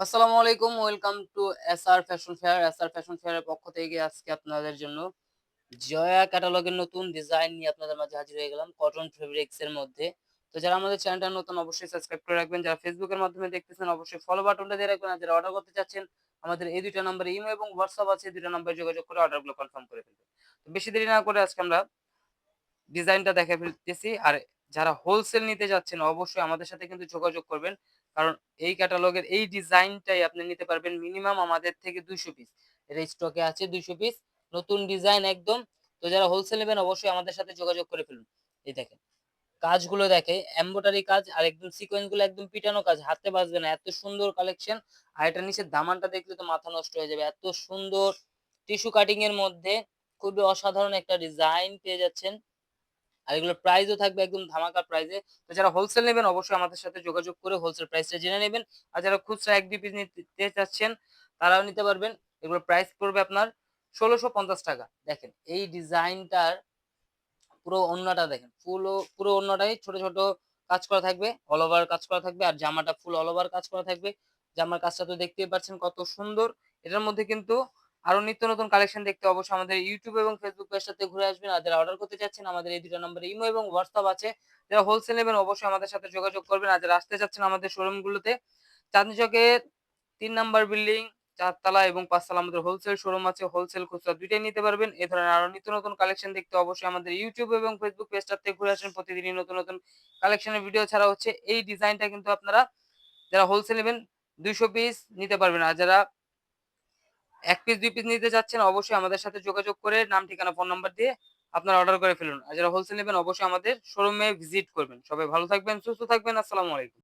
আসসালামু আলাইকুম। Welcome to SR fashion fair. SR fashion ফেয়ারের পক্ষ থেকে আজকে আপনাদের জন্য জয়া ক্যাটালগের নতুন ডিজাইন নিয়ে আপনাদের মাঝে হাজির হয়ে গেলাম কটন ফেব্রিক্স এর মধ্যে। তো যারা আমাদের চ্যানেলটা নতুন অবশ্যই সাবস্ক্রাইব করে রাখবেন। যারা ফেসবুকের মাধ্যমে দেখতেছেন অবশ্যই ফলো বাটনটা দিয়ে রাখবেন। আর যারা অর্ডার করতে চাচ্ছেন আমাদের এই ২ টা নম্বরে ইমো এবং হোয়াটসঅ্যাপ আছে। এই ২ টা নম্বরে যোগাযোগ করে অর্ডারগুলো কনফার্ম করে ফেলবেন। তো বেশি দেরি না করে আজকে আমরা ডিজাইনটা দেখে ফেলতেছি। আর যারা হোলসেল নিতে যাচ্ছেন অবশ্যই আমাদের সাথে কিন্তু যোগাযোগ করবেন। কারণ এই ক্যাটালগের এই ডিজাইনটাই আপনি নিতে পারবেন মিনিমাম আমাদের থেকে ২০০ পিস। এটা স্টকে আছে ২০০ পিস। নতুন ডিজাইন একদম। তো যারা হোলসেল নেবেন অবশ্যই আমাদের সাথে যোগাযোগ করে ফেলুন। এই দেখেন। কাজগুলো দেখে এমব্রয়ডারি কাজ আর একদম সিকোয়েন্স গুলো একদম পিটানো কাজ। হাতে বাজবে না। এত সুন্দর কালেকশন। আর এটার নিচের দামানটা দেখলে তো মাথা নষ্ট হয়ে যাবে। এত সুন্দর টিস্যু কাটিং এর মধ্যে খুবই অসাধারণ একটা ডিজাইন পেয়ে যাচ্ছেন। আর এগুলোর প্রাইসও থাকবে একদম ধামাকা প্রাইসে। তো যারা হোলসেল নেবেন অবশ্যই আমাদের সাথে যোগাযোগ করে হোলসেল প্রাইসটা জেনে নেবেন। আর যারা খুচরা ১-২ পিস নিতে চাচ্ছেন তারাও নিতে পারবেন। এগুলোর প্রাইস পড়বে আপনার ৳১৬৫০। দেখেন এই ডিজাইনটার পুরো ওড়নাটা দেখেন। পুরো ওড়নাটাই ছোট, ছোট কাজ করা থাকবে। অল ওভার কাজ করা থাকবে। আর জামাটা ফুল অল ওভার কাজ করা থাকবে। জামার কাজটা তো দেখতেই পাচ্ছেন কত সুন্দর। এটার মধ্যে কিন্তু আরো নিত্য নতুন কালেকশন দেখতে অবশ্যই আমাদের YouTube এবং Facebook পেজটাতে ঘুরে আসবেন। আর যারা অর্ডার করতে চাচ্ছেন আমাদের এই ২ টা নম্বরে ইমো এবং WhatsApp আছে। যারা হোলসেল নেবেন অবশ্যই আমাদের সাথে যোগাযোগ করবেন। আর যারা আসতে চাচ্ছেন আমাদের শোরুম গুলোতে চাঁদনী চকের ৩ নাম্বার বিল্ডিং ৪ তলা এবং ৫ তলা আমাদের হোলসেল শোরুম আছে। হোলসেল খুচরা ২ টাই নিতে পারবেন। এ ধরনের আরো নিত্য নতুন কালেকশন দেখতে অবশ্যই আমাদের YouTube এবং Facebook পেজটাতে ঘুরে আসেন। প্রতিদিনই নতুন, নতুন কালেকশনের ভিডিও ছাড়া হচ্ছে। এই ডিজাইনটা কিন্তু আপনারা যারা হোলসেল নেবেন ২০০ পিস নিতে পারবেন। আর যারা ১ পিস ২ পিস নিতে চাচ্ছেন অবশ্যই আমাদের সাথে যোগাযোগ করে নাম, ঠিকানা, ফোন নাম্বার দিয়ে আপনারা অর্ডার করে ফেলুন। আর যারা হোলসেল নেবেন অবশ্যই আমাদের শোরুমে ভিজিট করবেন। সবাই ভালো থাকবেন, সুস্থ থাকবেন। আসসালামু আলাইকুম।